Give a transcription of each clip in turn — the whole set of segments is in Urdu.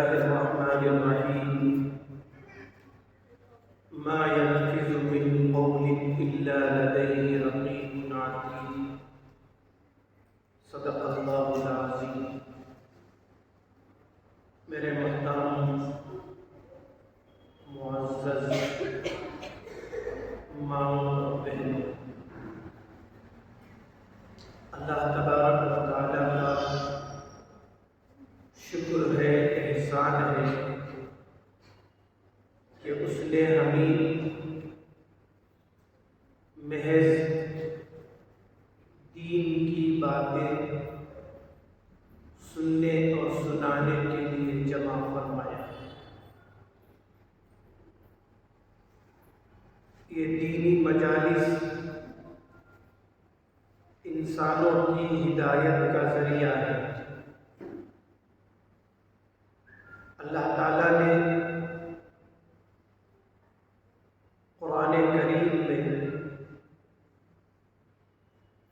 الله الرحمن الرحيم ما يلفظ من قول إلا لديه رقيب عتيد صدق اللہ العظیم۔ میرے محترم معزز ماں اور بہنوں، اللہ تبارک و تعالیٰ کا شکر ہے، احسان ہے کہ اس نے ہمیں محض دین کی باتیں سننے اور سنانے کے لیے جمع فرمایا۔ یہ دینی مجالس انسانوں کی ہدایت کا ذریعہ ہے۔ اللہ تعالیٰ نے قرآن کریم میں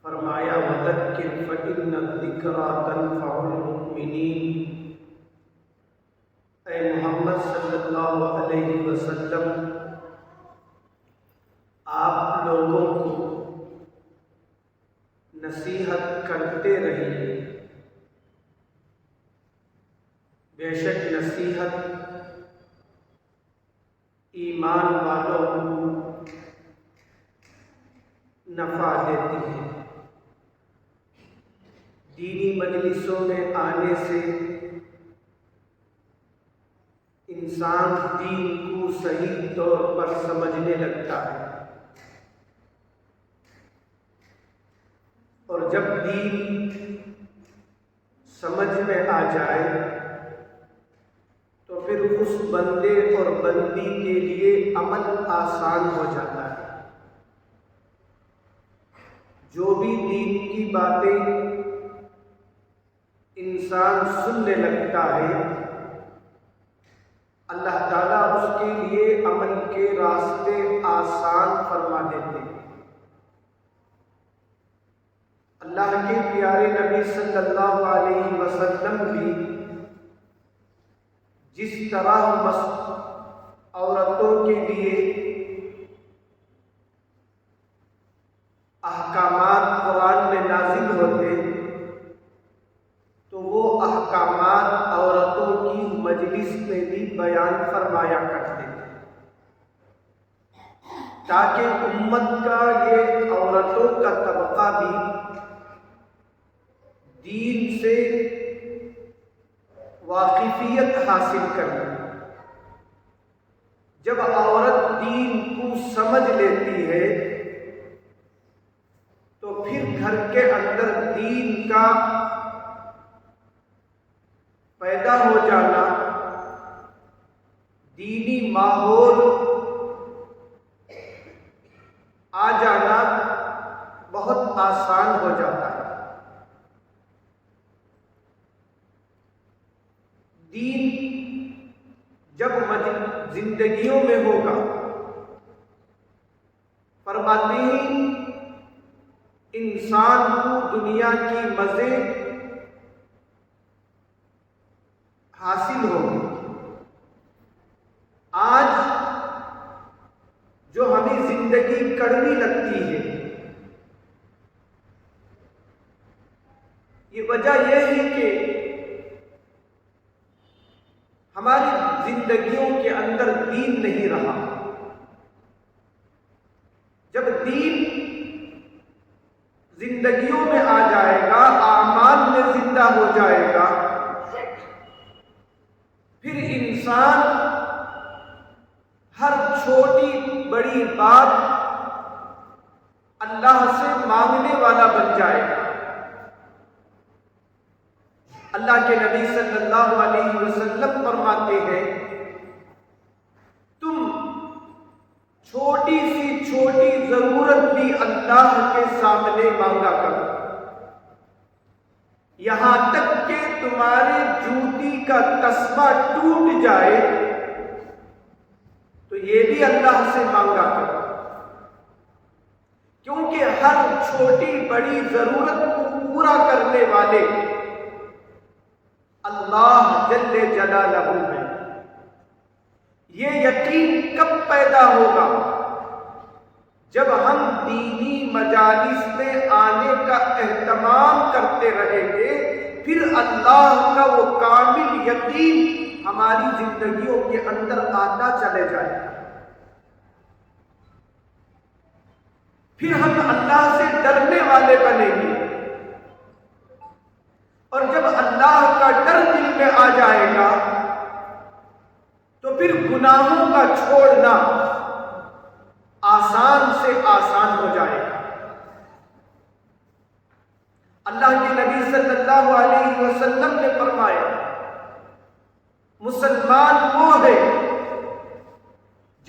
فرمایا وَذَكِّرْ فَإِنَّ الذِّكْرَىٰ تَنفَعُ الْمُؤْمِنِينَ۔ اے محمد صلی اللہ علیہ وسلم، آپ لوگوں کو نصیحت کرتے رہیے، بے شک نصیحت ایمان والوں کو نفع دیتی ہے۔ دینی مجلسوں میں آنے سے انسان دین کو صحیح طور پر سمجھنے لگتا ہے، اور جب دین سمجھ میں آ جائے تو پھر اس بندے اور بندی کے لیے عمل آسان ہو جاتا ہے۔ جو بھی دین کی باتیں انسان سننے لگتا ہے، اللہ تعالیٰ اس کے لیے عمل کے راستے آسان فرما دیتے ہیں۔ اللہ کے پیارے نبی صلی اللہ علیہ وسلم بھی جس طرح عورتوں کے لیے احکامات قرآن میں نازل ہوتے، تو وہ احکامات عورتوں کی مجلس میں بھی بیان فرمایا کرتے تھے، تاکہ امت کا یہ عورتوں کا طبقہ بھی دین سے واقفیت حاصل کرنا۔ جب عورت دین کو سمجھ لیتی ہے تو پھر گھر کے اندر دین کا پیدا ہو جانا، دینی ماحول آ جانا بہت آسان ہو جاتا ہے۔ دین جب زندگیوں میں ہوگا، فرماتے ہیں انسان کو دنیا کی مزے حاصل ہوگی۔ آج جو ہمیں زندگی کڑوی لگتی ہے، یہ وجہ یہ ہے کہ ہماری زندگیوں کے اندر دین نہیں رہا۔ جب دین زندگیوں میں آ جائے گا، اعمال میں زندہ ہو جائے گا، پھر انسان ہر چھوٹی بڑی بات اللہ سے مانگنے والا بن جائے گا۔ اللہ کے نبی صلی اللہ علیہ وسلم فرماتے ہیں تم چھوٹی سی چھوٹی ضرورت بھی اللہ کے سامنے مانگا کرو، یہاں تک کہ تمہاری جوتی کا تسبہ ٹوٹ جائے تو یہ بھی اللہ سے مانگا کرو، کیونکہ ہر چھوٹی بڑی ضرورت کو پورا کرنے والے اللہ جل جلالہ ہے۔ یہ یقین کب پیدا ہوگا؟ جب ہم دینی مجالس میں آنے کا اہتمام کرتے رہیں گے، پھر اللہ کا وہ کامل یقین ہماری زندگیوں کے اندر آتا چلے جائے گا۔ پھر ہم اللہ سے ڈرنے والے بنیں گے، اور جب اللہ کا ڈر دل میں آ جائے گا تو پھر گناہوں کا چھوڑنا آسان سے آسان ہو جائے گا۔ اللہ کے نبی صلی اللہ علیہ وسلم نے فرمایا، مسلمان وہ ہے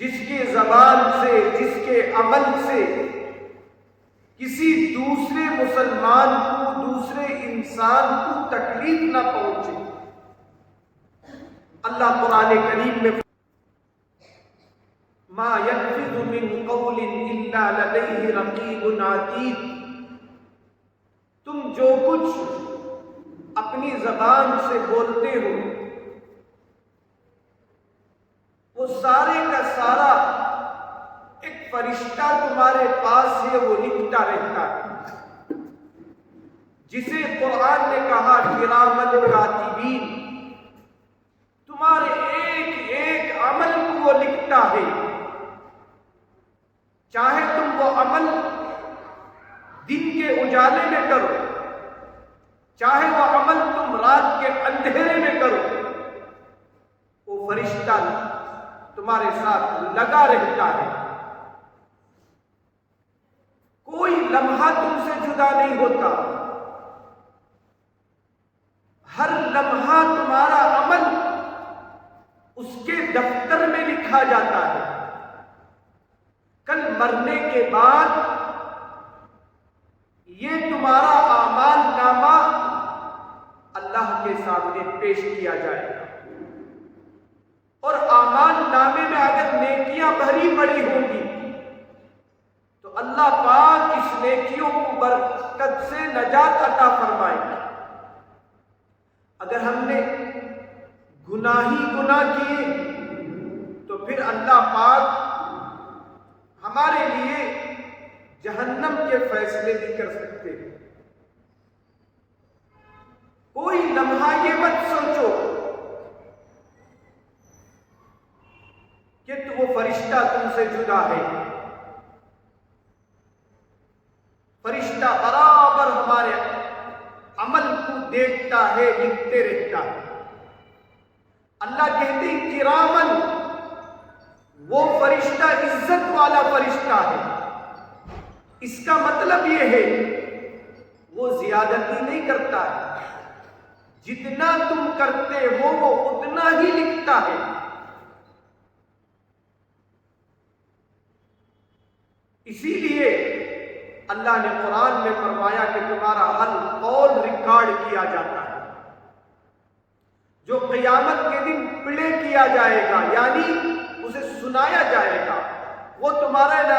جس کے زبان سے، جس کے عمل سے کسی دوسرے مسلمان کو، دوسرے انسان کو تکلیف نہ پہنچے۔ اللہ قرآن کریم میں ما یلفظ من قول الا لدیہ رقیب عتید، تم جو کچھ اپنی زبان سے بولتے ہو وہ سارے کا سارا ایک فرشتہ تمہارے پاس ہے، وہ لکھتا رہتا ہے، جسے قرآن نے کہا کرامن کاتبین، تمہارے ایک ایک عمل کو وہ لکھتا ہے، چاہے تم وہ عمل دن کے اجالے میں کرو، چاہے وہ عمل تم رات کے اندھیرے میں کرو، وہ فرشتہ تمہارے ساتھ لگا رہتا ہے۔ کوئی لمحہ تم سے جدا نہیں ہوتا، ہر لمحہ تمہارا عمل اس کے دفتر میں لکھا جاتا ہے۔ کل مرنے کے بعد یہ تمہارا اعمال نامہ اللہ کے سامنے پیش کیا جائے گا، اور اعمال نامے میں اگر نیکیاں بھری پڑی ہوں گی تو اللہ پاک اس نیکیوں کو برکت سے نجات عطا فرمائے گا۔ اگر ہم نے گناہ ہی گناہ کیے تو پھر اللہ پاک ہمارے لیے جہنم کے فیصلے بھی کر سکتے ہیں۔ کوئی لمحہ یہ مت سوچو کہ وہ فرشتہ تم سے جدا ہے، فرشتہ برابر ہمارے عمل کو دیکھتا ہے، لکھتے رہتا ہے۔ اللہ کہتے ہیں کرامن، وہ فرشتہ عزت والا فرشتہ ہے۔ اس کا مطلب یہ ہے وہ زیادتی نہیں کرتا ہے، جتنا تم کرتے ہو وہ اتنا ہی لکھتا ہے۔ اسی لیے اللہ نے قرآن میں فرمایا کہ تمہارا ہر قول ریکارڈ کیا جاتا ہے، جو قیامت کے دن پلے کیا جائے گا، یعنی اسے سنایا جائے گا، وہ تمہارا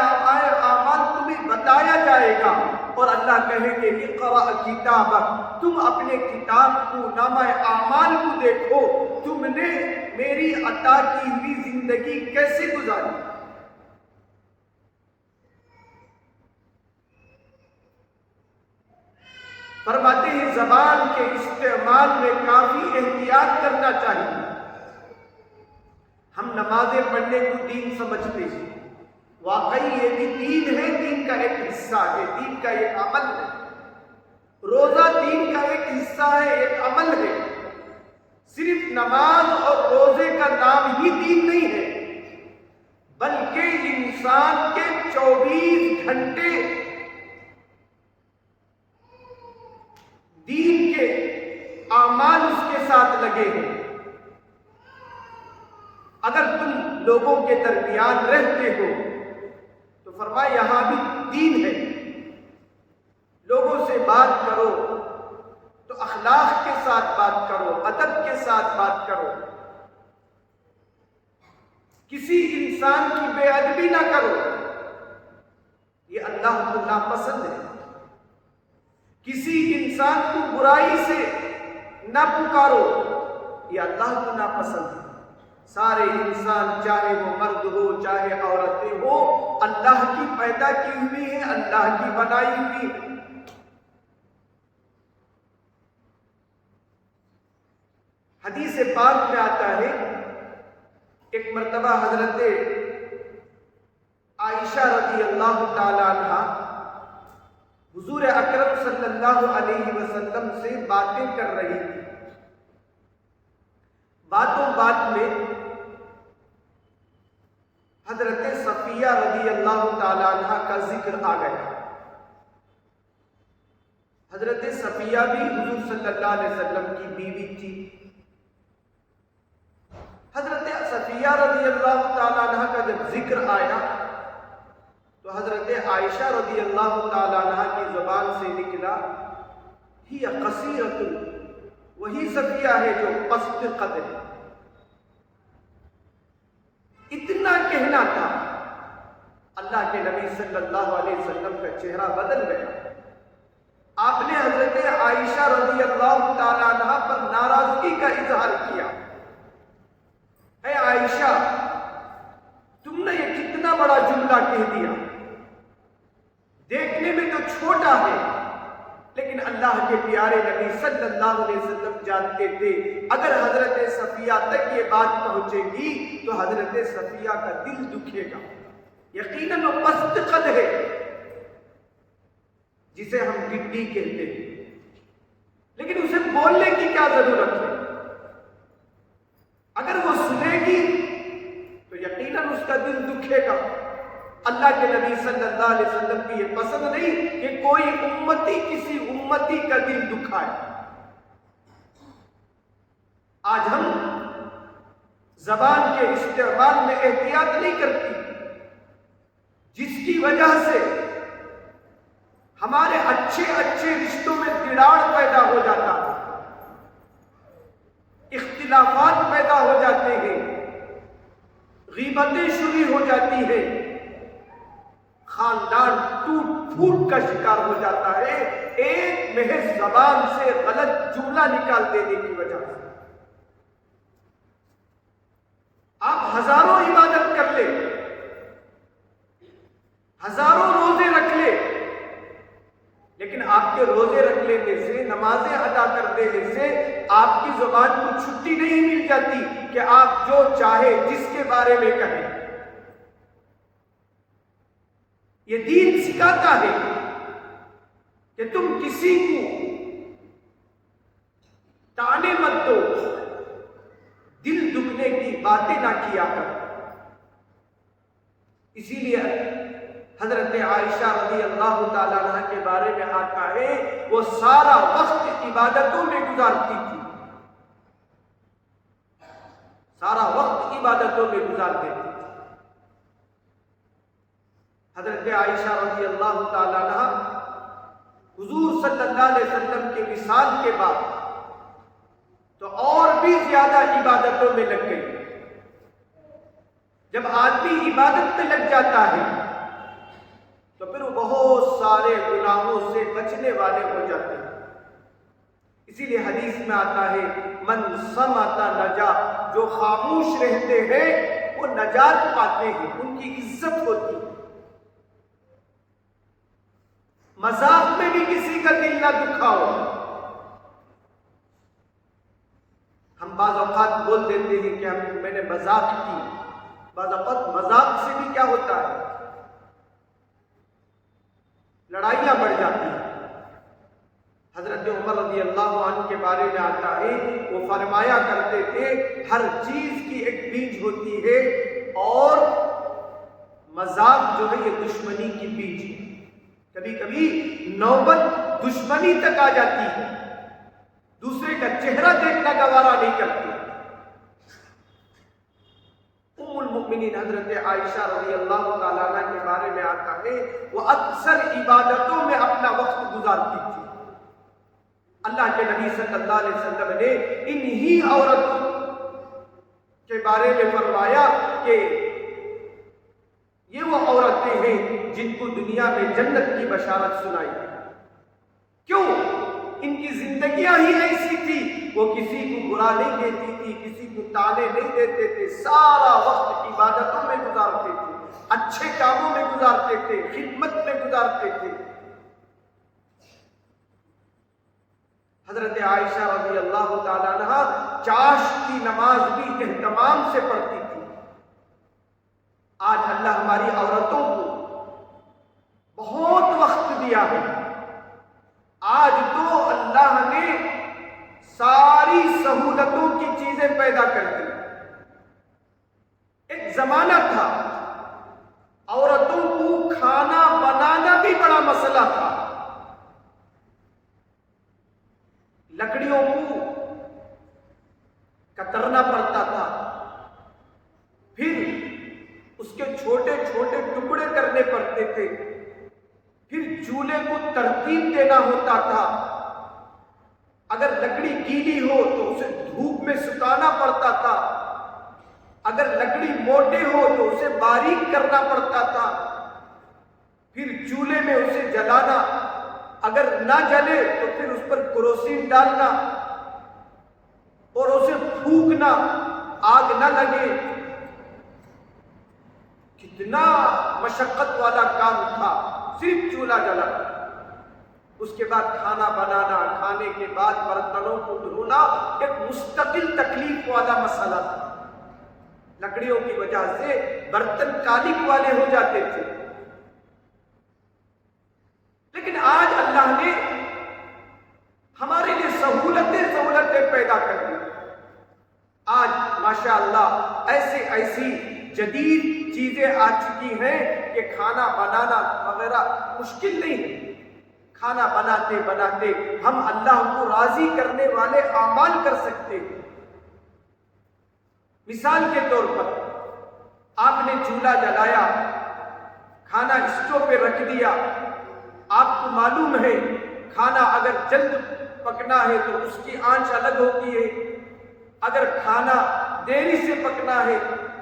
اعمال تمہیں بتایا جائے گا، اور اللہ کہے کہ اقرأ کتابک، تم اپنے کتاب کو، نامہ اعمال کو دیکھو، تم نے میری عطا کی ہوئی زندگی کیسے گزاری۔ فرماتے ہیں زبان کے استعمال میں کافی احتیاط کرنا چاہیے۔ ہم نمازیں پڑھنے کو دین سمجھتے ہیں، واقعی یہ بھی دین ہے، دین کا ایک حصہ ہے، دین کا ایک عمل ہے۔ روزہ دین کا ایک حصہ ہے، ایک عمل ہے۔ صرف نماز اور روزے کا نام ہی دین نہیں ہے، بلکہ انسان کے 24 گھنٹے دین کے اعمال اس کے ساتھ لگے ہیں۔ اگر تم لوگوں کے درمیان رہتے ہو تو فرمایا یہاں بھی دین ہے، لوگوں سے بات کرو تو اخلاق کے ساتھ بات کرو، ادب کے ساتھ بات کرو، کسی انسان کی بے ادبی نہ کرو، یہ اللہ کو ناپسند ہے۔ کسی انسان کو برائی سے نہ پکارو، یہ اللہ کو ناپسند ہے۔ سارے انسان چاہے وہ مرد ہو چاہے عورتیں ہو اللہ کی پیدا کی ہوئی ہے، اللہ کی بنائی ہوئی ہے۔ حدیث پاک میں آتا ہے ایک مرتبہ حضرت عائشہ رضی اللہ تعالی عنہ حضور اکرم صلی اللہ علیہ وسلم سے باتیں کر رہی تھی۔ باتوں بات میں حضرت صفیہ رضی اللہ تعالی عنہ کا ذکر آ گیا۔ حضرت صفیہ بھی حضور صلی اللہ علیہ وسلم کی بیوی تھی۔ حضرت صفیہ رضی اللہ تعالی عنہ کا جب ذکر آیا تو حضرت عائشہ رضی اللہ تعالی عنہ کی زبان سے نکلا ہی قصیرۃ، وہی صفیہ ہے جو پست قد ہے۔ اتنا کہنا تھا، اللہ کے نبی صلی اللہ علیہ وسلم کا چہرہ بدل گیا۔ آپ نے حضرت عائشہ رضی اللہ تعالی عنہ پر ناراضگی کا اظہار کیا۔ اے عائشہ، تم نے یہ کتنا بڑا جملہ کہہ دیا، دیکھنے میں تو چھوٹا ہے لیکن اللہ کے پیارے نبی صلی اللہ علیہ وسلم جانتے تھے اگر حضرت صفیہ تک یہ بات پہنچے گی تو حضرت صفیہ کا دل دکھے گا۔ یقیناً وہ پست قد ہے جسے ہم گڈی کہتے ہیں، لیکن اسے بولنے کی کیا ضرورت ہے؟ اگر وہ سنے گی تو یقیناً اس کا دل دکھے گا۔ اللہ کے نبی صلی اللہ علیہ وسلم کی یہ پسند نہیں کہ کوئی امتی کسی امتی کا دل دکھائے۔ آج ہم زبان کے استعمال میں احتیاط نہیں کرتی، جس کی وجہ سے ہمارے اچھے رشتوں میں دراڑ پیدا ہو جاتا ہے، اختلافات پیدا ہو جاتے ہیں، غیبتیں شروع ہو جاتی ہیں، خاندان ٹوٹ پھوٹ کا شکار ہو جاتا ہے ایک محض زبان سے غلط جملہ نکال دینے کی وجہ سے۔ آپ ہزاروں عبادت کر لیں، ہزاروں روزے رکھ لیں، لیکن آپ کے روزے رکھ لینے سے، نمازیں ادا کر دینے سے آپ کی زبان کو چھٹی نہیں مل جاتی کہ آپ جو چاہے جس کے بارے میں کہیں۔ یہ دین سکھاتا ہے کہ تم کسی کو تانے مت دو، دل دکھنے کی باتیں نہ کیا کر۔ اسی لیے حضرت عائشہ رضی اللہ تعالیٰ عنہ کے بارے میں آتا ہے وہ سارا وقت عبادتوں میں گزارتی تھی، سارا وقت عبادتوں میں گزار دیتی تھی۔ حضرت عائشہ رضی اللہ تعالیٰ عنہ حضور صلی اللہ علیہ وسلم کے وصال کے بعد تو اور بھی زیادہ عبادتوں میں لگ گئی۔ جب آدمی عبادت میں لگ جاتا ہے تو پھر وہ بہت سارے گناہوں سے بچنے والے ہو جاتے ہیں۔ اسی لیے حدیث میں آتا ہے من صمت نجا، جو خاموش رہتے ہیں وہ نجات پاتے ہیں، ان کی عزت ہوتی ہے۔ مذاق میں بھی کسی کا دل نہ دکھاؤ۔ ہم بعض اوقات بول دیتے ہیں کہ میں نے مذاق کی، بعض اوقات مذاق سے بھی کیا ہوتا ہے، لڑائیاں بڑھ جاتی ہیں۔ حضرت عمر رضی اللہ عنہ کے بارے میں آتا ہے وہ فرمایا کرتے تھے ہر چیز کی ایک بیج ہوتی ہے اور مذاق جو ہے یہ دشمنی کی بیج ہے۔ کبھی کبھی نوبت دشمنی تک آ جاتی ہے، دوسرے کا چہرہ دیکھنا گوارا نہیں کرتی۔ ام المؤمنین حضرت عائشہ رضی اللہ تعالیٰ عنہ کے بارے میں آتا ہے وہ اکثر عبادتوں میں اپنا وقت گزارتی تھی۔ اللہ کے نبی صلی اللہ علیہ وسلم نے انہی عورتوں کے بارے میں فرمایا کہ یہ وہ عورتیں ہیں جن کو دنیا میں جنت کی بشارت سنائی۔ کیوں؟ ان کی زندگیاں ہی ایسی تھی وہ کسی کو برا نہیں کہتی تھی، کسی کو تانے نہیں دیتے تھے، سارا وقت عبادتوں میں گزارتے تھے، اچھے کاموں میں گزارتے تھے، خدمت میں گزارتے تھے۔ حضرت عائشہ رضی اللہ تعالیٰ عنہ چاشت کی نماز بھی اہتمام سے پڑھتی تھی۔ آج اللہ ہماری عورتوں کو بہت وقت دیا ہے، آج تو اللہ نے ساری سہولتوں کی چیزیں پیدا کر دی۔ ایک زمانہ تھا عورتوں کو کھانا بنانا بھی بڑا مسئلہ تھا، لکڑیوں کو کترنا پڑتا تھا، پھر اس کے چھوٹے چھوٹے ٹکڑے کرنے پڑتے تھے، پھر چولہے کو ترتیب دینا ہوتا تھا، اگر لکڑی گیلی ہو تو اسے دھوپ میں سکھانا پڑتا تھا، اگر لکڑی موٹے ہو تو اسے باریک کرنا پڑتا تھا، پھر چولہے میں اسے جلانا، اگر نہ جلے تو پھر اس پر کروسین ڈالنا اور اسے پھونکنا، آگ نہ لگے۔ کتنا مشقت والا کام تھا، صرف چولہا جلانا، اس کے بعد کھانا بنانا، کھانے کے بعد برتنوں کو دھونا ایک مستقل تکلیف والا مسئلہ تھا۔ لکڑیوں کی وجہ سے برتن کالک والے ہو جاتے تھے، لیکن آج اللہ نے ہمارے لیے سہولتیں پیدا کر دی۔ آج ماشاءاللہ ایسی جدید چیزیں آ چکی ہیں کہ کھانا بنانا وغیرہ مشکل نہیں ہے۔ کھانا بناتے بناتے ہم اللہ کو راضی کرنے والے اعمال کر سکتے ہیں۔ مثال کے طور پر آپ نے چولہا جلایا، کھانا اسٹوو پہ رکھ دیا، آپ کو معلوم ہے کھانا اگر جلد پکنا ہے تو اس کی آنچ الگ ہوتی ہے، اگر کھانا دیری سے پکنا ہے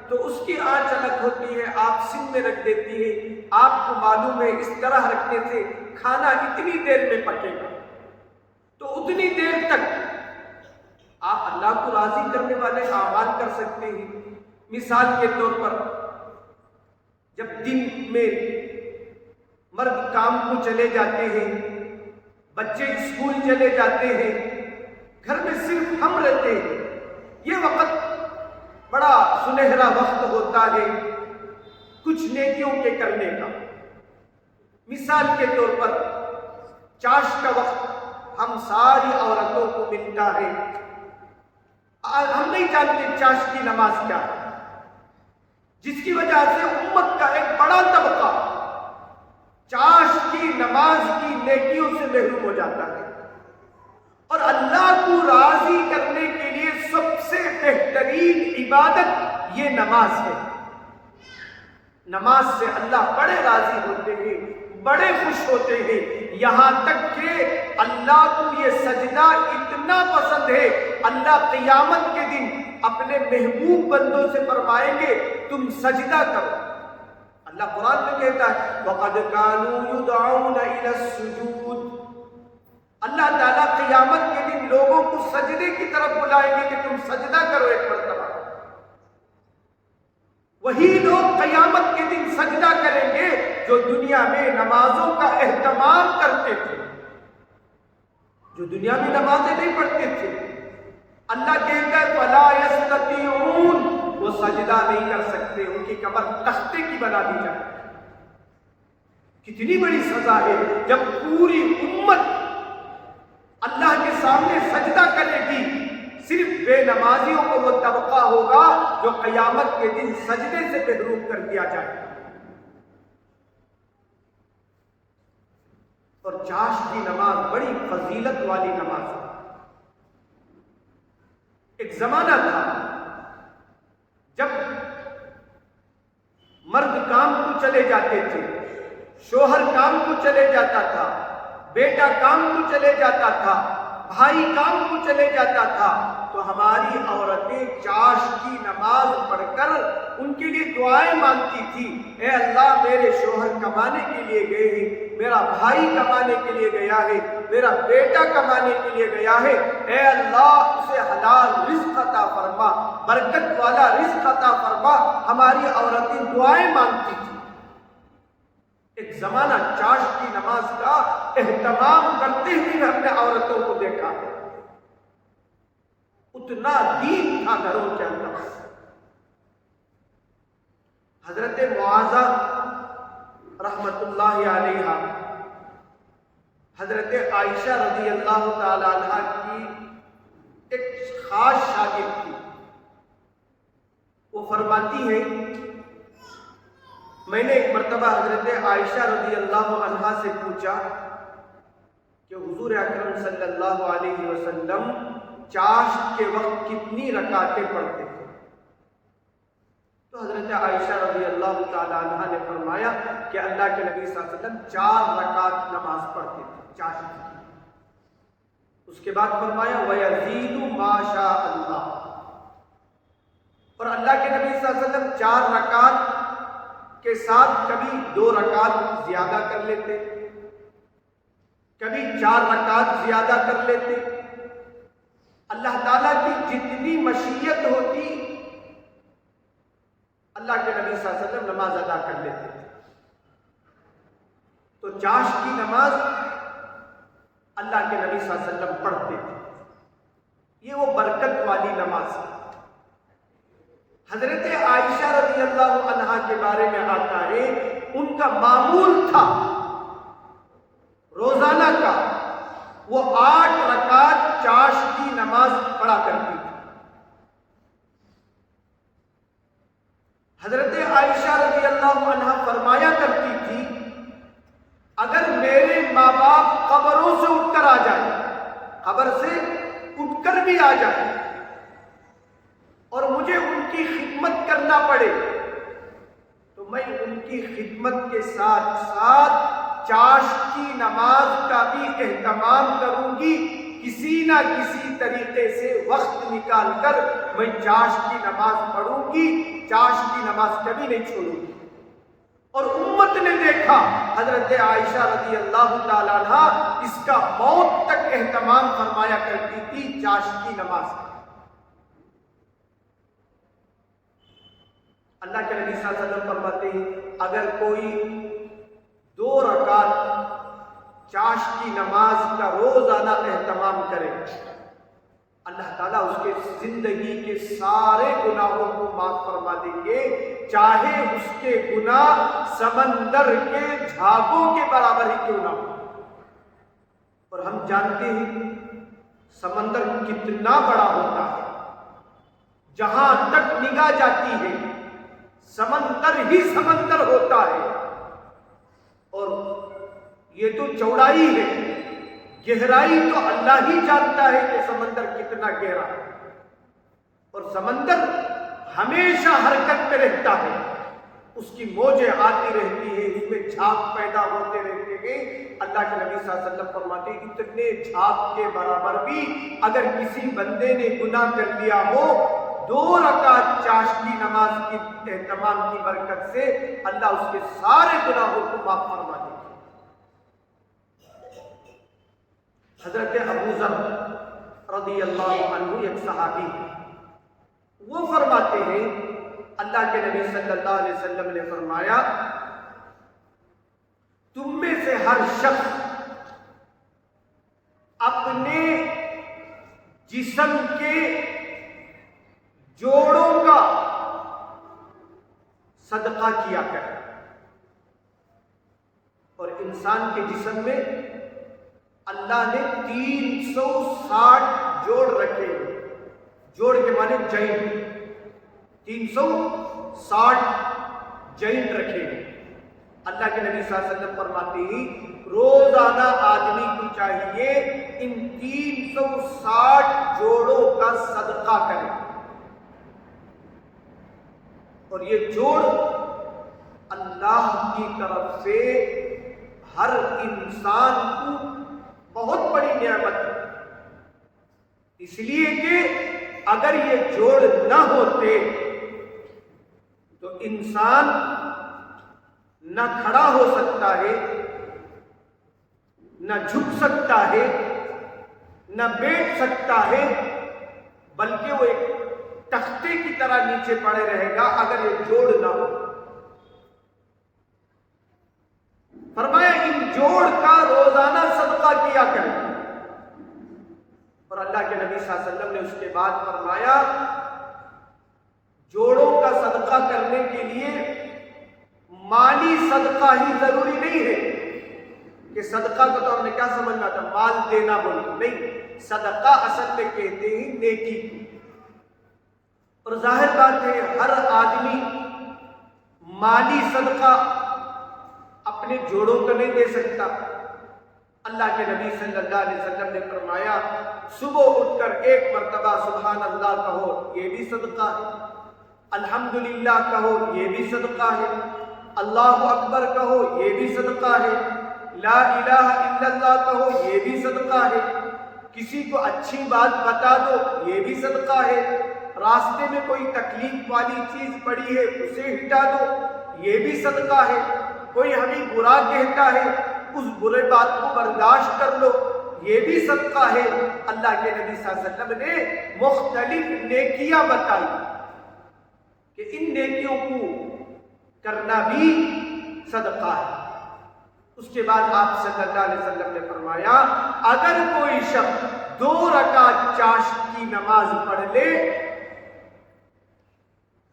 تو اس کی آنچ الگ ہوتی ہے، آپ سم میں رکھ دیتی ہے، آپ کو معلوم ہے اس طرح رکھنے سے کھانا اتنی دیر میں پکے گا، تو اتنی دیر تک آپ اللہ کو راضی کرنے والے اعمال کر سکتے ہیں۔ مثال کے طور پر جب دن میں مرد کام کو چلے جاتے ہیں، بچے اسکول چلے جاتے ہیں، گھر میں صرف ہم رہتے ہیں، یہ وقت بڑا سنہرا وقت ہوتا ہے کچھ نیکیوں کے کرنے کا۔ مثال کے طور پر چاش کا وقت ہم ساری عورتوں کو ملتا ہے، ہم نہیں جانتے چاش کی نماز کیا ہے، جس کی وجہ سے امت کا ایک بڑا طبقہ چاش کی نماز کی نیکیوں سے محروم ہو جاتا ہے۔ اور اللہ کو راضی کرنے کے لیے سب سے بہترین عبادت یہ نماز ہے۔ نماز سے اللہ بڑے راضی ہوتے ہیں، بڑے خوش ہوتے ہیں، یہاں تک کہ اللہ کو یہ سجدہ اتنا پسند ہے، اللہ قیامت کے دن اپنے محبوب بندوں سے فرمائیں گے تم سجدہ کرو۔ اللہ قرآن میں کہتا ہے وَقَدْ كَانُوا يُدْعَوْنَ إِلَى السُّجُودِ، اللہ تعالیٰ قیامت کے دن لوگوں کو سجدے کی طرف بلائیں گے کہ تم سجدہ کرو ایک مرتبہ۔ وہی لوگ قیامت کے دن سجدہ کریں گے جو دنیا میں نمازوں کا اہتمام کرتے تھے، جو دنیا میں نمازیں نہیں پڑھتے تھے۔ اللہ کہتا ہے فَلَا يَسْتَطِيعُونَ، وہ سجدہ نہیں کر سکتے، ان کی کمر تختے کی بنا دی جائے۔ کتنی بڑی سزا ہے جب پوری امت اللہ کے سامنے سجدہ کرے گی، صرف بے نمازیوں کو وہ طبقہ ہوگا جو قیامت کے دن سجدے سے محروم کر دیا جائے گا۔ اور چاش کی نماز بڑی فضیلت والی نماز ہے۔ ایک زمانہ تھا جب مرد کام کو چلے جاتے تھے، شوہر کام کو چلے جاتا تھا، بیٹا کام کو چلے جاتا تھا، بھائی کام کو چلے جاتا تھا، تو ہماری عورتیں چاش کی نماز پڑھ کر ان کے لیے دعائیں مانگتی تھی، اے اللہ میرے شوہر کمانے کے لیے گئے ہیں، میرا بھائی کمانے کے لیے گیا ہے، میرا بیٹا کمانے کے لیے گیا ہے، اے اللہ اسے حلال رزق عطا فرما، برکت والا رزق عطا فرما۔ ہماری عورتیں دعائیں مانگتی تھی۔ ایک زمانہ چاشت کی نماز کا اہتمام کرتے ہوئے ہم نے عورتوں کو دیکھا ہے، اتنا دین تھا گھروں کے اندر۔ حضرت معاذہ رحمت اللہ علیہا حضرت عائشہ رضی اللہ تعالی عنہ کی ایک خاص شاگرد تھی۔ وہ فرماتی ہے، میں نے ایک مرتبہ حضرت عائشہ رضی اللہ عنہا سے پوچھا کہ حضور اکرم صلی اللہ علیہ وسلم چاشت کے وقت کتنی رکعتیں پڑھتے تھے؟ تو حضرت عائشہ رضی اللہ تعالی عنہ نے فرمایا کہ اللہ کے نبی صلی اللہ علیہ وسلم 4 رکعت نماز پڑھتے تھے چاشت کی۔ اس کے بعد فرمایا وَيَزِيدُ مَا شَاءَ اللَّهُ، اور اللہ کے نبی صلی اللہ علیہ وسلم 4 رکعت کے ساتھ کبھی 2 رکعت زیادہ کر لیتے، کبھی 4 رکعت زیادہ کر لیتے۔ اللہ تعالیٰ کی جتنی مشیت ہوتی اللہ کے نبی صلی اللہ علیہ وسلم نماز ادا کر لیتے تھے۔ تو چاشت کی نماز اللہ کے نبی صلی اللہ علیہ وسلم پڑھتے تھے، یہ وہ برکت والی نماز ہے۔ حضرت عائشہ رضی اللہ عنہا کے بارے میں آتا ہے، ان کا معمول تھا روزانہ کا وہ 8 رکعت چاشت کی نماز پڑھا کرتی تھی۔ حضرت عائشہ رضی اللہ عنہا فرمایا کرتی تھی، اگر میرے ماں باپ قبروں سے اٹھ کر آ جائیں، قبر سے اٹھ کر بھی آ جائیں اور مجھے ان کی خدمت کرنا پڑے تو میں ان کی خدمت کے ساتھ ساتھ چاشت کی نماز کا بھی اہتمام کروں گی، کسی نہ کسی طریقے سے وقت نکال کر میں چاشت کی نماز پڑھوں گی، چاشت کی نماز کبھی نہیں چھوڑوں گی۔ اور امت نے دیکھا حضرت عائشہ رضی اللہ تعالیٰ عنہ اس کا موت تک اہتمام فرمایا کرتی تھی چاشت کی نماز کا۔ اللہ کے نبی صلی اللہ علیہ وسلم فرماتے ہیں، اگر کوئی 2 رکعت چاشت کی نماز کا روزانہ اہتمام کرے، اللہ تعالیٰ اس کے زندگی کے سارے گناہوں کو معاف فرما دیں گے، چاہے اس کے گناہ سمندر کے جھاگوں کے برابر ہی کیوں نہ ہو۔ اور ہم جانتے ہیں سمندر کتنا بڑا ہوتا ہے، جہاں تک نگاہ جاتی ہے سمندر ہی سمندر ہوتا ہے، اور یہ تو چوڑائی ہے، گہرائی تو اللہ ہی جانتا ہے کہ سمندر کتنا گہرا ہے۔ اور سمندر ہمیشہ حرکت میں رہتا ہے، اس کی موجیں آتی رہتی ہیں، اس میں جھاگ پیدا ہوتے رہتے ہیں۔ اللہ کے نبی صلی اللہ علیہ وسلم فرماتے ہیں اتنے جھاگ کے برابر بھی اگر کسی بندے نے گناہ کر لیا ہو، 2 رکعت چاشت کی نماز کی اہتمام کی برکت سے اللہ اس کے سارے گناہوں کو معاف فرما دے گا۔ حضرت ابو ذر رضی اللہ عنہ ایک صحابی ہیں، وہ فرماتے ہیں اللہ کے نبی صلی اللہ علیہ وسلم نے فرمایا، تم میں سے ہر شخص اپنے جسم کے جوڑوں کا صدقہ کیا کرے۔ اور انسان کے جسم میں اللہ نے 360 جوڑ رکھے ہیں، جوڑ کے معنی جوائنٹ، 360 جوائنٹ رکھے ہیں۔ اللہ کے نبی صلی اللہ علیہ وسلم فرماتے ہیں روزانہ آدمی کو چاہیے ان 360 جوڑوں کا صدقہ کرے، اور یہ جوڑ اللہ کی طرف سے ہر انسان کو بہت بڑی نعمت ہے، اس لیے کہ اگر یہ جوڑ نہ ہوتے تو انسان نہ کھڑا ہو سکتا ہے، نہ جھک سکتا ہے نہ بیٹھ سکتا ہے، بلکہ وہ ایک تختے کی طرح نیچے پڑے رہے گا اگر یہ جوڑ نہ ہو۔ فرمایا ان جوڑ کا روزانہ صدقہ کیا کریں، اور اللہ کے نبی صلی اللہ علیہ وسلم نے اس کے بعد فرمایا جوڑوں کا صدقہ کرنے کے لیے مالی صدقہ ہی ضروری نہیں ہے کہ صدقہ کو تو ہم نے کیا سمجھنا تھا مال دینا بولتے، نہیں، صدقہ اصل میں کہتے ہی نیکی کو۔ اور ظاہر بات ہے ہر آدمی مالی صدقہ اپنے جوڑوں کو نہیں دے سکتا۔ اللہ کے نبی صلی اللہ علیہ وسلم نے فرمایا صبح اٹھ کر ایک مرتبہ سبحان اللہ کہو، یہ بھی صدقہ ہے، الحمدللہ کہو، یہ بھی صدقہ ہے، اللہ اکبر کہو، یہ بھی صدقہ ہے، لا الہ الا اللہ کہو، یہ بھی صدقہ ہے، کسی کو اچھی بات بتا دو، یہ بھی صدقہ ہے، راستے میں کوئی تکلیف والی چیز پڑی ہے اسے ہٹا دو، یہ بھی صدقہ ہے، کوئی ہمیں برا کہتا ہے اس برے بات کو برداشت کر لو، یہ بھی صدقہ ہے۔ اللہ کے نبی صلی اللہ علیہ وسلم نے مختلف نیکیاں بتائی کہ ان نیکیوں کو کرنا بھی صدقہ ہے۔ اس کے بعد آپ صلی اللہ علیہ وسلم نے فرمایا اگر کوئی شخص 2 رکعت چاشت کی نماز پڑھ لے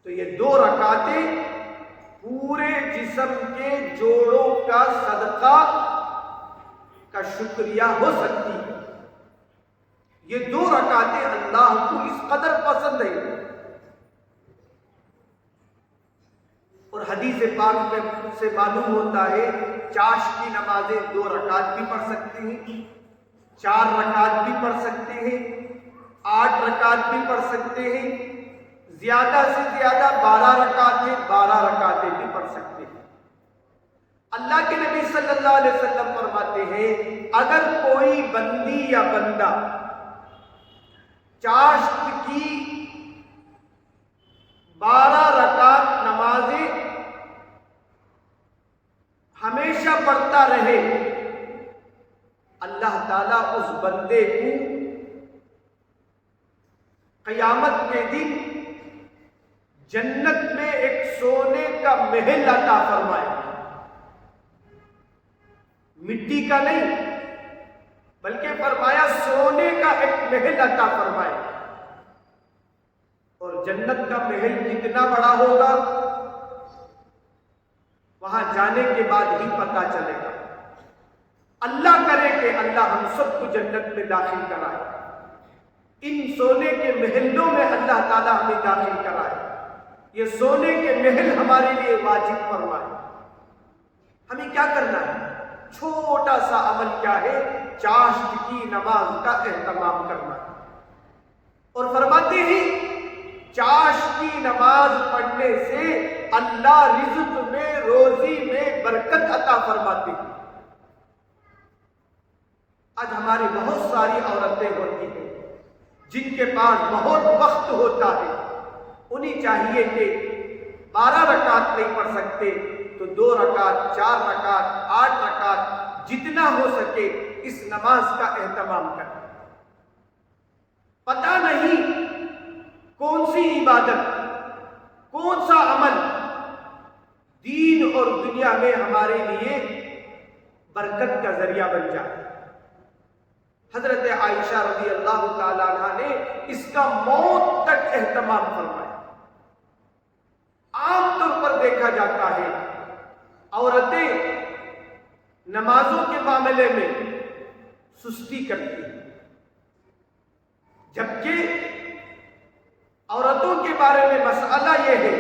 تو یہ 2 رکعتیں پورے جسم کے جوڑوں کا صدقہ کا شکریہ ہو سکتی ہے۔ یہ 2 رکعتیں اللہ کو اس قدر پسند ہے۔ اور حدیث پاک میں سے معلوم ہوتا ہے چاشت کی نمازیں 2 رکعت بھی پڑھ سکتے ہیں، 4 رکعت بھی پڑھ سکتے ہیں، 8 رکعت بھی پڑھ سکتے ہیں، زیادہ سے زیادہ 12 رکعتیں 12 رکعتیں بھی پڑھ سکتے ہیں۔ اللہ کے نبی صلی اللہ علیہ وسلم فرماتے ہیں اگر کوئی بندی یا بندہ چاشت کی 12 رکعت نمازیں ہمیشہ پڑھتا رہے، اللہ تعالیٰ اس بندے کو قیامت کے دن جنت میں ایک سونے کا محل عطا فرمائے، مٹی کا نہیں بلکہ فرمایا سونے کا ایک محل عطا فرمائے۔ اور جنت کا محل کتنا بڑا ہوگا وہاں جانے کے بعد ہی پتہ چلے گا۔ اللہ کرے کہ اللہ ہم سب کو جنت میں داخل کرائے، ان سونے کے محلوں میں اللہ تعالی ہمیں داخل کرائے، یہ سونے کے محل ہمارے لیے واجب فرمائے۔ ہمیں کیا کرنا ہے؟ چھوٹا سا عمل کیا ہے؟ چاشت کی نماز کا اہتمام کرنا ہے۔ اور فرماتے ہیں چاشت کی نماز پڑھنے سے اللہ رزق میں روزی میں برکت عطا فرماتے ہیں۔ آج ہماری بہت ساری عورتیں ہوتی ہیں جن کے پاس بہت وقت ہوتا ہے، انہیں چاہیے کہ 12 رکعت نہیں پڑھ سکتے تو 2 رکعت 4 رکعت 8 رکعت جتنا ہو سکے اس نماز کا اہتمام کریں۔ پتہ نہیں کون سی عبادت کون سا عمل دین اور دنیا میں ہمارے لیے برکت کا ذریعہ بن جائے۔ حضرت عائشہ رضی اللہ تعالیٰ عنہ نے اس کا موت تک اہتمام فرمایا۔ عام طور پر دیکھا جاتا ہے عورتیں نمازوں کے معاملے میں سستی کرتی ہیں، جبکہ عورتوں کے بارے میں مسئلہ یہ ہے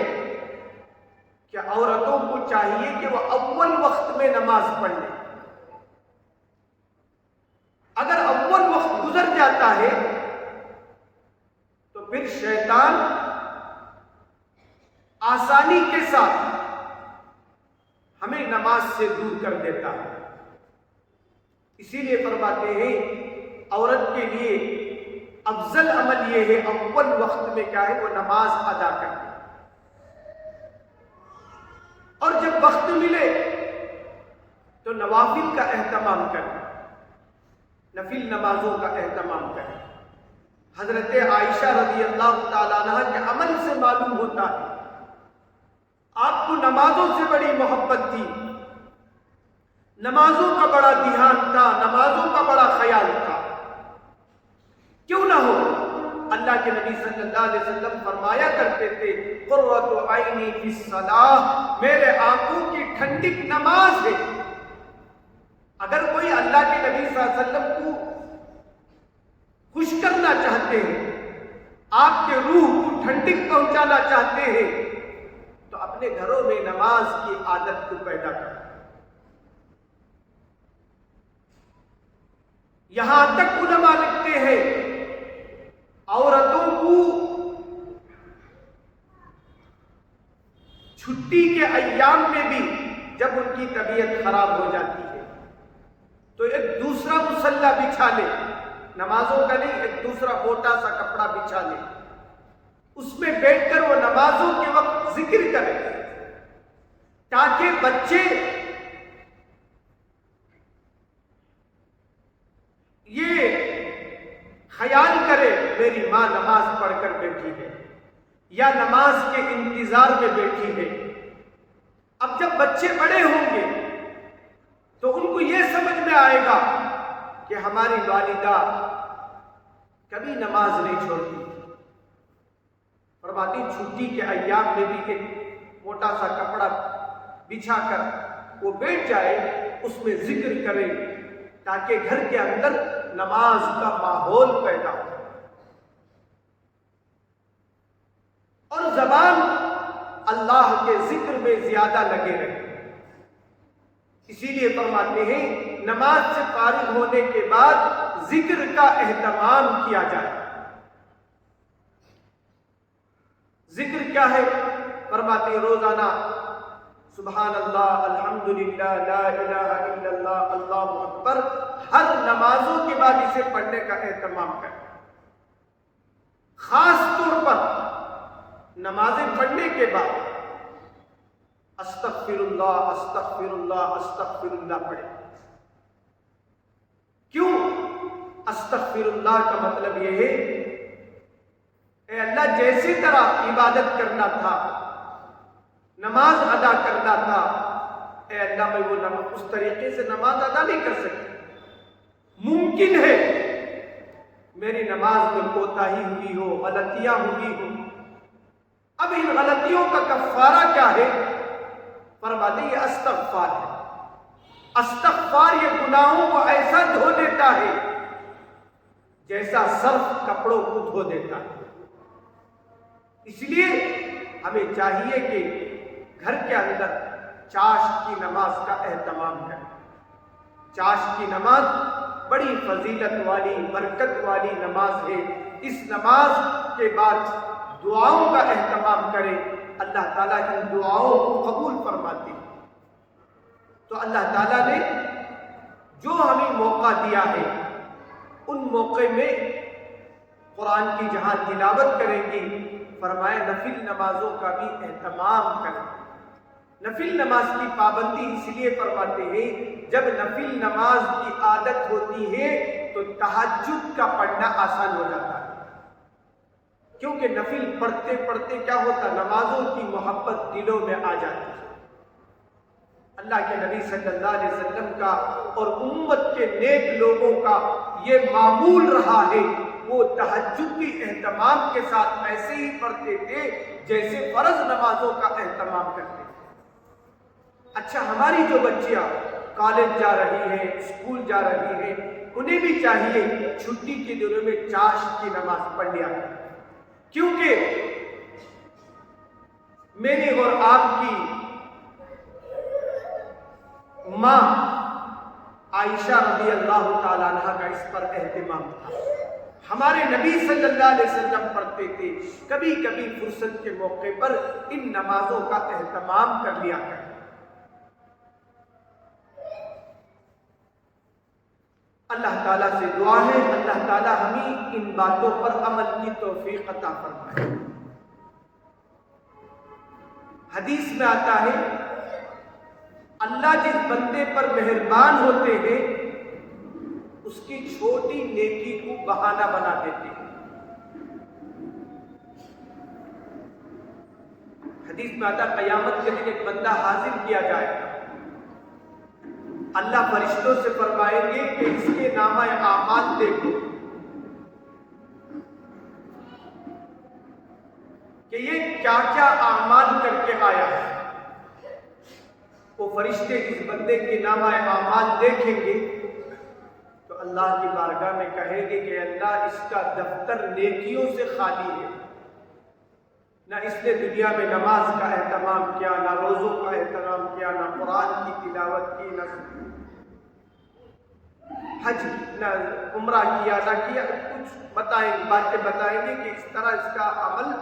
کہ عورتوں کو چاہیے کہ وہ اول وقت میں نماز پڑھ لیں۔ اگر اول وقت گزر جاتا ہے تو پھر شیطان آسانی کے ساتھ ہمیں نماز سے دور کر دیتا ہے۔ اسی لیے فرماتے ہیں عورت کے لیے افضل عمل یہ ہے اول وقت میں کیا ہے وہ نماز ادا کرے، اور جب وقت ملے تو نوافل کا اہتمام کرے۔ نفل نمازوں کا اہتمام کریں۔ حضرت عائشہ رضی اللہ تعالیٰ عنہ کے عمل سے معلوم ہوتا ہے آپ کو نمازوں سے بڑی محبت تھی، نمازوں کا بڑا دھیان تھا، نمازوں کا بڑا خیال تھا۔ کیوں نہ ہو، اللہ کے نبی صلی اللہ علیہ وسلم فرمایا کرتے تھے قرۃ عینی فی الصلاۃ، میرے آنکھوں کی ٹھنڈک نماز ہے۔ اگر کوئی اللہ کے نبی صلی اللہ علیہ وسلم کو خوش کرنا چاہتے ہیں، آپ کے روح کو ٹھنڈک پہنچانا چاہتے ہیں، تو اپنے گھروں میں نماز کی عادت کو پیدا کریں۔ یہاں تک علماء لکھتے ہیں عورتوں کو چھٹی کے ایام میں بھی جب ان کی طبیعت خراب ہو جاتی ہے تو ایک دوسرا مصلی بچھا لے، نمازوں کا نہیں، ایک دوسرا موٹا سا کپڑا بچھا لے، اس میں بیٹھ کر وہ نمازوں کے وقت ذکر کرے، تاکہ بچے یہ خیال کرے میری ماں نماز پڑھ کر بیٹھی ہے یا نماز کے انتظار میں بیٹھی ہے۔ اب جب بچے بڑے ہوں گے تو ان کو یہ سمجھ میں آئے گا کہ ہماری والدہ کبھی نماز نہیں چھوڑتی، فرماتی چھٹی کے ایام میں بھی ایک موٹا سا کپڑا بچھا کر وہ بیٹھ جائے، اس میں ذکر کرے، تاکہ گھر کے اندر نماز کا ماحول پیدا ہو اور زبان اللہ کے ذکر میں زیادہ لگے رہے۔ اسی لیے فرماتے ہیں نماز سے فارغ ہونے کے بعد ذکر کا اہتمام کیا جائے۔ ذکر کیا ہے؟ فرماتے ہیں روزانہ سبحان اللہ، الحمدللہ، لا الہ الا اللہ، اللہ اکبر، ہر نمازوں کے بعد اسے پڑھنے کا اہتمام کریں۔ خاص طور پر نمازیں پڑھنے کے بعد استغفر اللہ، استغفر اللہ، استغفر اللہ پڑھیں۔ کیوں؟ استغفر اللہ کا مطلب یہ ہے اے اللہ جیسی طرح عبادت کرنا تھا، نماز ادا کرنا تھا، اے اللہ میں وہ نماز اس طریقے سے نماز ادا نہیں کر سکتی۔ ممکن ہے میری نماز میں کوتاہی ہوئی ہو، غلطیاں ہوئی ہوں، اب ان غلطیوں کا کفارہ کیا ہے؟ فرماتے یہ استغفار ہے۔ استغفار یہ گناہوں کو ایسا دھو دیتا ہے جیسا سرف کپڑوں کو دھو دیتا ہے۔ اس لیے ہمیں چاہیے کہ گھر کے اندر چاشت کی نماز کا اہتمام کریں۔ چاشت کی نماز بڑی فضیلت والی، برکت والی نماز ہے۔ اس نماز کے بعد دعاؤں کا اہتمام کریں، اللہ تعالیٰ ان دعاؤں کو قبول فرماتے ہیں۔ تو اللہ تعالیٰ نے جو ہمیں موقع دیا ہے ان موقع میں قرآن کی جہاں تلاوت کریں گے، فرمائے نفل نمازوں کا بھی اہتمام کریں۔ نفل نماز کی پابندی اس لیے فرماتے ہیں جب نفل نماز کی عادت ہوتی ہے تو تہجد کا پڑھنا آسان ہو جاتا ہے، کیونکہ نفل پڑھتے پڑھتے کیا ہوتا، نمازوں کی محبت دلوں میں آ جاتی ہے۔ اللہ کے نبی صلی اللہ علیہ وسلم کا اور امت کے نیک لوگوں کا یہ معمول رہا ہے، وہ تہجد کی اہتمام کے ساتھ ایسے ہی پڑھتے تھے جیسے فرض نمازوں کا اہتمام کرتے تھے۔ اچھا، ہماری جو بچیاں کالج جا رہی ہیں، اسکول جا رہی ہیں، انہیں بھی چاہیے چھٹی کے دنوں میں چاشت کی نماز پڑھ لیا کریں، کیونکہ میری اور آپ کی ماں عائشہ رضی اللہ تعالیٰ عنہ کا اس پر اہتمام تھا۔ ہمارے نبی صلی اللہ علیہ وسلم پڑھتے تھے، کبھی کبھی فرصت کے موقع پر ان نمازوں کا اہتمام کر لیا کریں۔ اللہ تعالیٰ سے دعا ہے اللہ تعالیٰ ہمیں ان باتوں پر عمل کی توفیق عطا فرمائے۔ حدیث میں آتا ہے اللہ جس بندے پر مہربان ہوتے ہیں اس کی چھوٹی نیکی کو بہانہ بنا دیتے ہیں۔ حدیث میں آتا قیامت کے دن ایک بندہ حاضر کیا جائے گا، اللہ فرشتوں سے فرمائیں گے کہ اس کے نامہ اعمال دیکھو کہ یہ کیا کیا اعمال کر کے آیا ہے۔ وہ فرشتے اس بندے کے نامہ اعمال دیکھیں گے تو اللہ کی بارگاہ میں کہیں گے کہ اللہ اس کا دفتر نیکیوں سے خالی ہے، نہ اس نے دنیا میں نماز کا اہتمام کیا، نہ روزوں کا اہتمام کیا، نہ قرآن کی تلاوت کی، نہ حج، نہ عمرہ کیا، نہ کیا، کچھ باتیں بتائیں گے کہ اس طرح اس کا عمل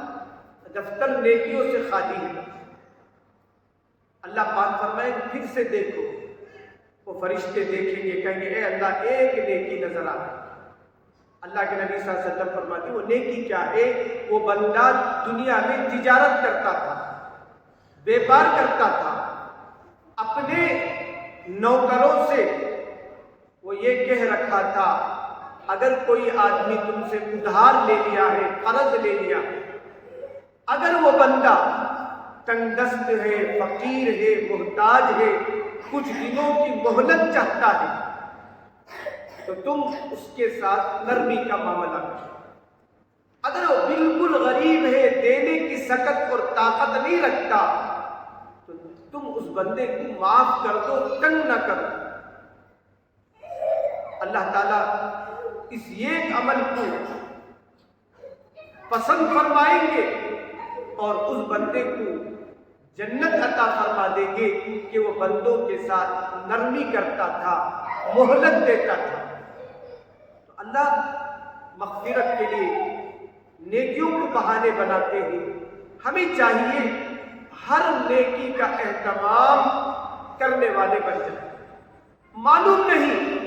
دفتر نیکیوں سے خالی ہے۔ اللہ پاک فرمائے پھر سے دیکھو، وہ فرشتے دیکھیں گے، کہیں گے اے اللہ ایک نیکی نظر آ رہی۔ اللہ کے نبی صلی اللہ علیہ وسلم فرماتے وہ نیکی کیا ہے؟ وہ بندہ دنیا میں تجارت کرتا تھا، بیپار کرتا تھا، اپنے نوکروں سے وہ یہ کہہ رکھا تھا اگر کوئی آدمی تم سے ادھار لے لیا ہے، قرض لے لیا ہے، اگر وہ بندہ تنگ دست ہے، فقیر ہے، محتاج ہے، کچھ دنوں کی مہلت چاہتا ہے تو تم اس کے ساتھ نرمی کا معاملہ کرو۔ اگر وہ بالکل غریب ہے، دینے کی سکت اور طاقت نہیں رکھتا تو تم اس بندے کو معاف کر دو، تنگ نہ کرو۔ اللہ تعالیٰ اس ایک عمل کو پسند فرمائیں گے اور اس بندے کو جنت عطا فرما دیں گے کہ وہ بندوں کے ساتھ نرمی کرتا تھا، مہلت دیتا تھا۔ تو اللہ مغفرت کے لیے نیکیوں کو بہانے بناتے ہیں۔ ہمیں چاہیے ہر نیکی کا اہتمام کرنے والے بن جائیں۔ معلوم نہیں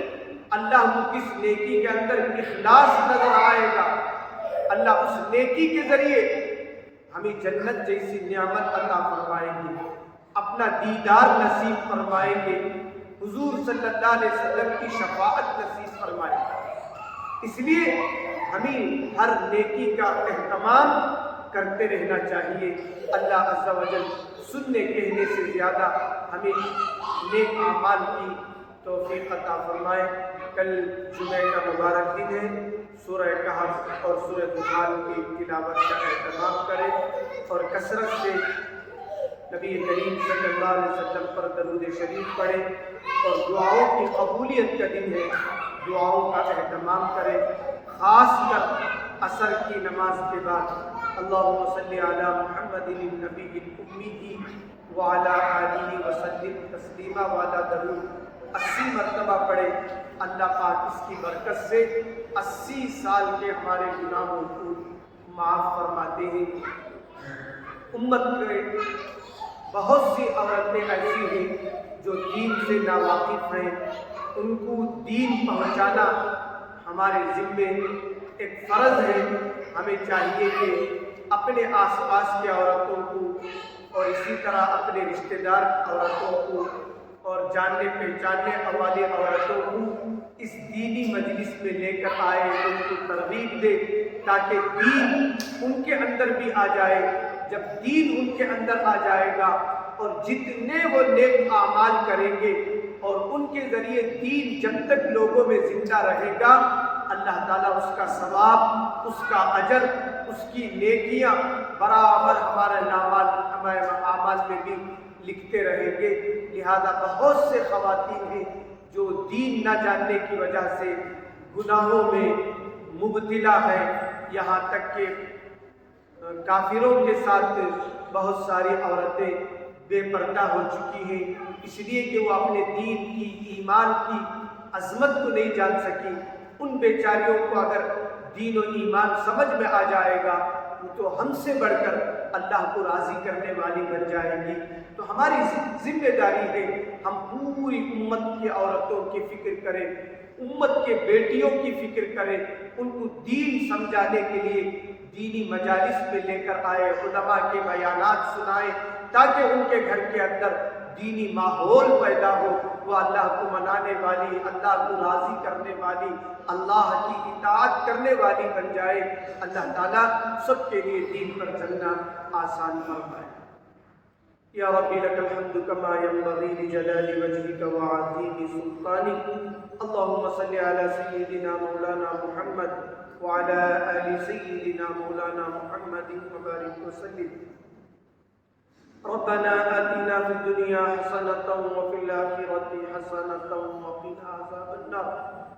اللہ کو کس نیکی کے اندر اخلاص نظر آئے گا، اللہ اس نیکی کے ذریعے ہمیں جنت جیسی نعمت عطا فرمائیں گے، اپنا دیدار نصیب فرمائیں گے، حضور صلی اللہ علیہ وسلم کی شفاعت نصیب فرمائیں گے۔ اس لیے ہمیں ہر نیکی کا اہتمام کرتے رہنا چاہیے۔ اللہ عز و جل سننے کہنے سے زیادہ ہمیں نیک اعمال کی توفیق عطا فرمائے۔ کل جمعہ کا مبارک دن ہے، سورہ کہف اور سورہ دخان کی تلاوت کا اہتمام کریں اور کثرت سے نبی کریم صلی اللہ علیہ وسلم پر درود شریف پڑھیں اور دعاؤں کی قبولیت کا دن ہے، دعاؤں کا اہتمام کریں، خاص کر عصر کی نماز کے بعد اللہم صلی علی محمد النبی الامی وعلی آلہ وسلم تسلیما والا درود 80 مرتبہ پڑھے۔ اللہ پاک اس کی برکت سے 80 سال کے ہمارے گناہوں کو معاف فرماتے ہیں۔ امت کے بہت سی عورتیں ایسی ہیں جو دین سے ناواقف ہیں، ان کو دین پہنچانا ہمارے ذمے ایک فرض ہے۔ ہمیں چاہیے کہ اپنے آس پاس کے عورتوں کو اور اسی طرح اپنے رشتہ دار عورتوں کو اور جاننے پہچاننے والے عورتوں کو اس دینی مجلس میں لے کر آئے، ان کو ترغیب دے تاکہ دین ان کے اندر بھی آ جائے۔ جب دین ان کے اندر آ جائے گا اور جتنے وہ نیک اعمال کریں گے اور ان کے ذریعے دین جب تک لوگوں میں زندہ رہے گا، اللہ تعالیٰ اس کا ثواب، اس کا اجر، اس کی نیکیاں برابر ہمارے اعمال میں بھی لکھتے رہیں گے۔ لہذا بہت سے خواتین ہیں جو دین نہ جاننے کی وجہ سے گناہوں میں مبتلا ہے، یہاں تک کہ کافروں کے ساتھ بہت ساری عورتیں بے پردہ ہو چکی ہیں، اس لیے کہ وہ اپنے دین کی، ایمان کی عظمت کو نہیں جان سکی۔ ان بیچاریوں کو اگر دین و ایمان سمجھ میں آ جائے گا تو ہم سے بڑھ کر اللہ کو راضی کرنے والی بن جائیں گی۔ تو ہماری ذمہ داری ہے ہم پوری امت کی عورتوں کی فکر کریں، امت کے بیٹیوں کی فکر کریں، ان کو دین سمجھانے کے لیے دینی مجالس میں لے کر آئے، علماء کے بیانات سنائے، تاکہ ان کے گھر کے اندر دینی ماحول پیدا ہو، وہ اللہ کو منانے والی، اللہ کو راضی کرنے والی، اللہ کی اطاعت کرنے والی بن جائے۔ اللہ تعالیٰ سب کے لیے دین پر چلنا آسان فرمائے۔ یا ربی لک الحمد کما ینبغی لجلال وجهک وعظیم سلطانک، اللہم صل علی سیدنا مولانا محمد وعلی آل سیدنا مولانا محمد وبارک وسلم۔ ربنا آتنا في الدنيا حسنة وفي الآخرة حسنة وقنا عذاب النار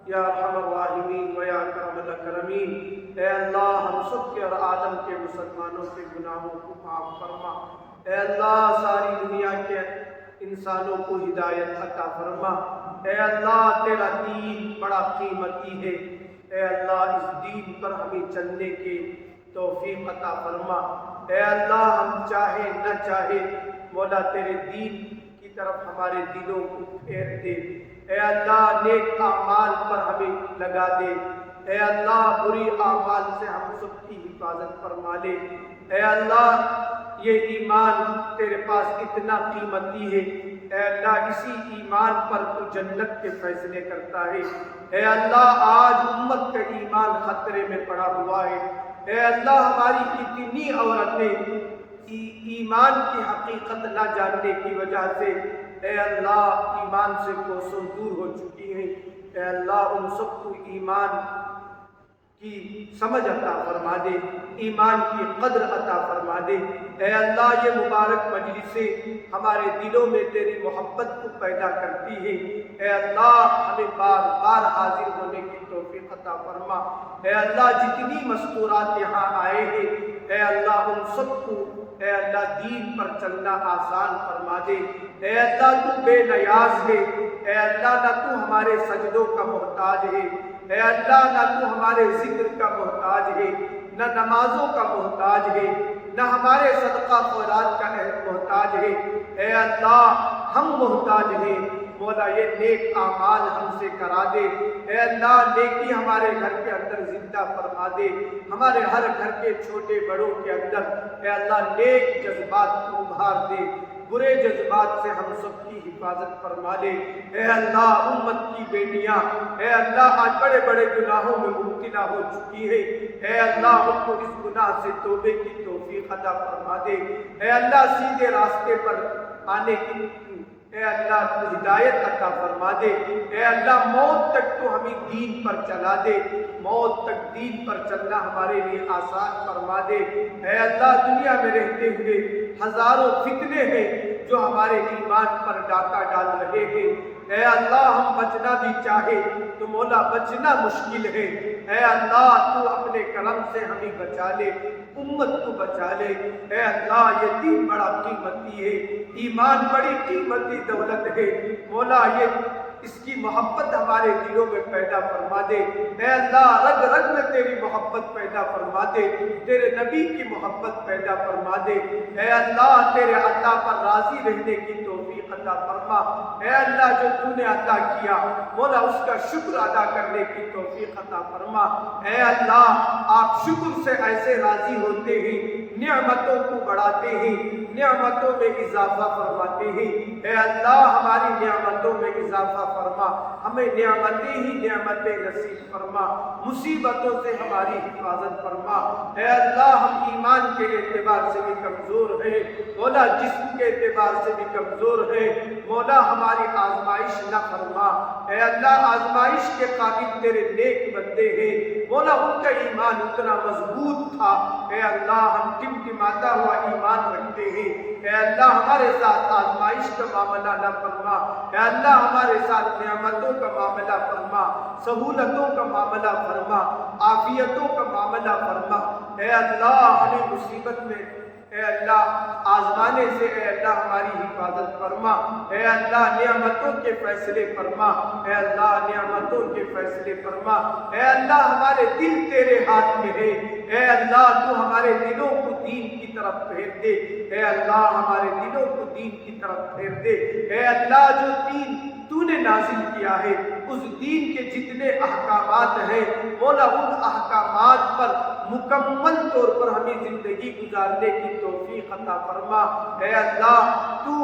یا ارحم الراحمین و یا اکرم الاکرمین۔ اے اللہ ہم سب کے اور عالم کے مسلمانوں کے گناہوں کو معاف فرما۔ اے اللہ ساری دنیا کے انسانوں کو ہدایت عطا فرما۔ اے اللہ تیرا دین بڑا قیمتی ہے، اے اللہ اس دین پر ہمیں چلنے کی توفیق عطا فرما۔ اے اللہ ہم چاہے نہ چاہے مولا تیرے دین کی طرف ہمارے دلوں کو پھیر دے۔ اے اللہ نیک اعمال پر ہمیں لگا دے۔ اے اللہ بری اعمال سے ہم سب کی حفاظت فرما لے۔ اے اللہ یہ ایمان تیرے پاس اتنا قیمتی ہے، اے اللہ اسی ایمان پر تو جنت کے فیصلے کرتا ہے۔ اے اللہ آج امت کا ایمان خطرے میں پڑا ہوا ہے۔ اے اللہ ہماری کتنی عورتیں ایمان کی حقیقت نہ جاننے کی وجہ سے اے اللہ ایمان سے کوسوں دور ہو چکی ہیں۔ اے اللہ ان سب کو ایمان کی سمجھ عطا فرما دے، ایمان کی قدر عطا فرما دے۔ اے اللہ یہ مبارک مجلسیں ہمارے دلوں میں تیری محبت کو پیدا کرتی ہے۔ اے اللہ ہمیں بار بار حاضر ہونے کی توفیق عطا فرما۔ اے اللہ جتنی مستورات یہاں آئے ہیں اے اللہ ان سب کو اے اللہ دین پر چلنا آسان فرما دے۔ اے اللہ تو بے نیاز ہے، اے اللہ نہ تو ہمارے سجدوں کا محتاج ہے، اے اللہ نہ تو ہمارے ذکر کا محتاج ہے، نہ نمازوں کا محتاج ہے، نہ ہمارے صدقہ خیرات کا محتاج ہے۔ اے اللہ ہم محتاج ہیں، مولا یہ نیک اعمال ہم سے کرا دے۔ اے اللہ نیکی ہمارے گھر کے اندر زندہ فرما دے، ہمارے ہر گھر کے چھوٹے بڑوں کے اندر اے اللہ نیک جذبات کو ابھار دے، برے جذبات سے ہم سب کی حفاظت فرما دے۔ اے اللہ امت کی بیٹیاں اے اللہ آج بڑے بڑے گناہوں میں مبتلا ہو چکی ہے، اے اللہ ان کو اس گناہ سے توبے کی توفیق عطا فرما دے۔ اے اللہ سیدھے راستے پر آنے کی اے اللہ تو ہدایت عطا فرما دے۔ اے اللہ موت تک تو ہمیں دین پر چلا دے، موت تک دین پر چلنا ہمارے لیے آسان فرما دے۔ اے اللہ دنیا میں رہتے ہوئے ہزاروں فتنے ہیں جو ہمارے ایمان پر ڈاکہ ڈال رہے ہیں، اے اللہ ہم بچنا بھی چاہے تو مولا بچنا مشکل ہے۔ اے اللہ تو اپنے کرم سے ہمیں بچا لے، امت کو بچا لے۔ اے اللہ یہ دین بڑا قیمتی ہے، ایمان بڑی قیمتی دولت ہے، مولا یہ اس کی محبت ہمارے دلوں میں پیدا فرما دے۔ اے اللہ رگ رگ میں تیری محبت پیدا فرما دے، تیرے نبی کی محبت پیدا فرما دے۔ اے اللہ تیرے عطا پر راضی رہنے کی توفیق عطا فرما۔ اے اللہ جو تو نے عطا کیا مولا اس کا شکر ادا کرنے کی توفیق عطا فرما۔ اے اللہ آپ شکر سے ایسے راضی ہوتے ہیں، نعمتوں کو بڑھاتے ہیں، نعمتوں میں اضافہ فرماتے ہیں۔ اے اللہ ہماری نعمتوں میں اضافہ فرما، ہمیں نعمتیں ہی نعمتیں نصیب فرما، مصیبتوں سے ہماری حفاظت فرما۔ اے اللہ ہم ایمان کے اعتبار سے بھی کمزور ہیں، مولا جسم کے اعتبار سے بھی کمزور ہیں، مولا ہماری آزمائش نہ فرما۔ اے اللہ آزمائش کے قابل تیرے نیک بندے ہیں، مولا ان کا ایمان اتنا مضبوط تھا، اے اللہ ہم ٹمٹماتا ہوا ایمان رکھتے ہیں۔ اے اللہ ہمارے ساتھ آزمائش کا معاملہ نہ فرما، اے اللہ ہمارے ساتھ نعمتوں کا معاملہ فرما، سہولتوں کا معاملہ فرما، عافیتوں کا معاملہ فرما۔ اے اللہ ہمیں مصیبت میں اے اللہ آزمانے سے اے اللہ ہماری حفاظت فرما۔ اے اللہ نعمتوں کے فیصلے فرما، اے اللہ نعمتوں کے فیصلے فرما۔ اے اللہ ہمارے دل تیرے ہاتھ میں ہے، اے اللہ تو ہمارے دلوں کو دین کی طرف پھیر دے، اے اللہ ہمارے دلوں کو دین کی طرف پھیر دے۔ اے اللہ جو دین تو نے نازل کیا ہے اس دین کے جتنے احکامات ہیں مولا ان احکامات پر مکمل طور پر ہمیں زندگی گزارنے کی توفیق عطا فرما۔ اے اللہ تو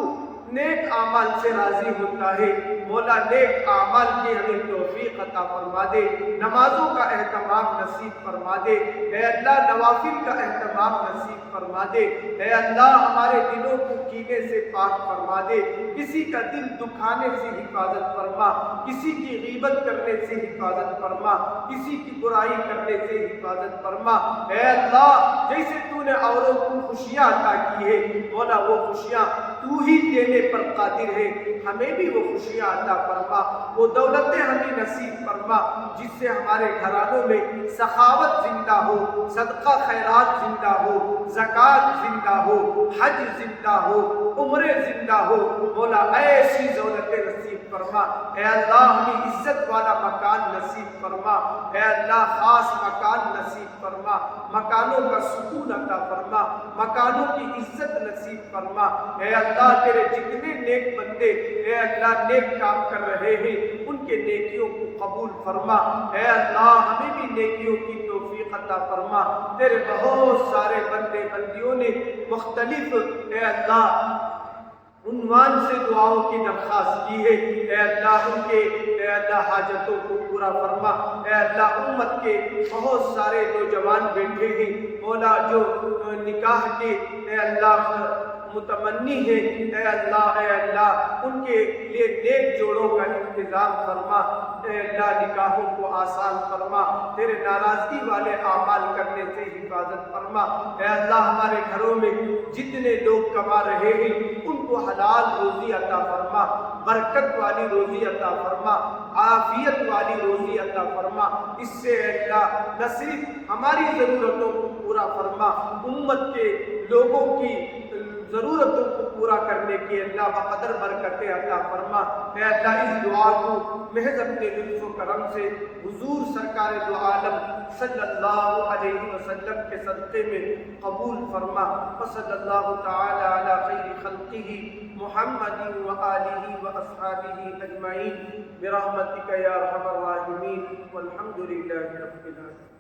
نیک اعمال سے راضی ہوتا ہے، مولا نیک اعمال کی ہمیں توفیق عطا فرما دے، نمازوں کا اہتمام نصیب فرما دے، اے اللہ نوافل کا اہتمام نصیب فرما دے، اے اللہ ہمارے دلوں کو کینے سے پاک فرما دے، کسی کا دل دکھانے سے حفاظت فرما، کسی کی غیبت کرنے سے حفاظت فرما، کسی کی برائی کرنے سے حفاظت فرما۔ اے اللہ جیسے تو نے اوروں کو خوشیاں عطا کی ہے مولا وہ خوشیاں تو ہی دینے پر قادر ہے، ہمیں بھی وہ خوشیاں عطا فرما، وہ دولتیں ہمیں نصیب فرما جس سے ہمارے گھرانوں میں سخاوت زندہ ہو، صدقہ خیرات زندہ ہو، زکوٰۃ زندہ ہو، حج زندہ ہو، عمرے زندہ ہو، مولا ایسی دولتیں نصیب فرما۔ اے اللہ ہمیں عزت والا مکان نصیب فرما، اے اللہ خاص مکان نصیب فرما، مکانوں کا سکون عطا فرما، مکانوں کی عزت نصیب فرما۔ اے اللہ تیرے جتنے نیک بندے اے اللہ نیک کام کر رہے ہیں ان کے نیکیوں کو قبول فرما، اے اللہ ہمیں بھی نیکیوں کی توفیق عطا فرما۔ تیرے بہت سارے بندے بندیوں نے مختلف اے اللہ عنوان سے دعاؤں کی درخواست کی ہے، اے اللہ ان کے اے اللہ حاجتوں کو پورا فرما۔ اے اللہ امت کے بہت سارے نوجوان بیٹھے ہیں مولا جو نکاح کے اے اللہ متمنی ہے، اے اللہ ان کے لیے نیک جوڑوں کا انتظام فرما، اے اللہ نکاحوں کو آسان فرما، تیرے ناراضگی والے اعمال کرنے سے حفاظت فرما۔ اے اللہ ہمارے گھروں میں جتنے لوگ کما رہے ہیں ان کو حلال روزی عطا فرما، برکت والی روزی عطا فرما، عافیت والی روزی عطا فرما، اس سے اے اللہ نہ صرف ہماری ضرورتوں کو پورا فرما، امت کے لوگوں کی ضرورتوں کو پورا کرنے کی اللہ بقدر برکتیں عطا فرما۔ اے اللہ اس دعا کو محض اپنے لطف و کرم سے حضور سرکار دو عالم صلی اللہ علیہ وسلم کے صدقے میں قبول فرما۔ وصلی اللہ تعالی علی خیر خلقہ محمد وآلہ واصحابہ اجمعین برحمتک یا ارحم الراحمین والحمد للہ رب العالمین۔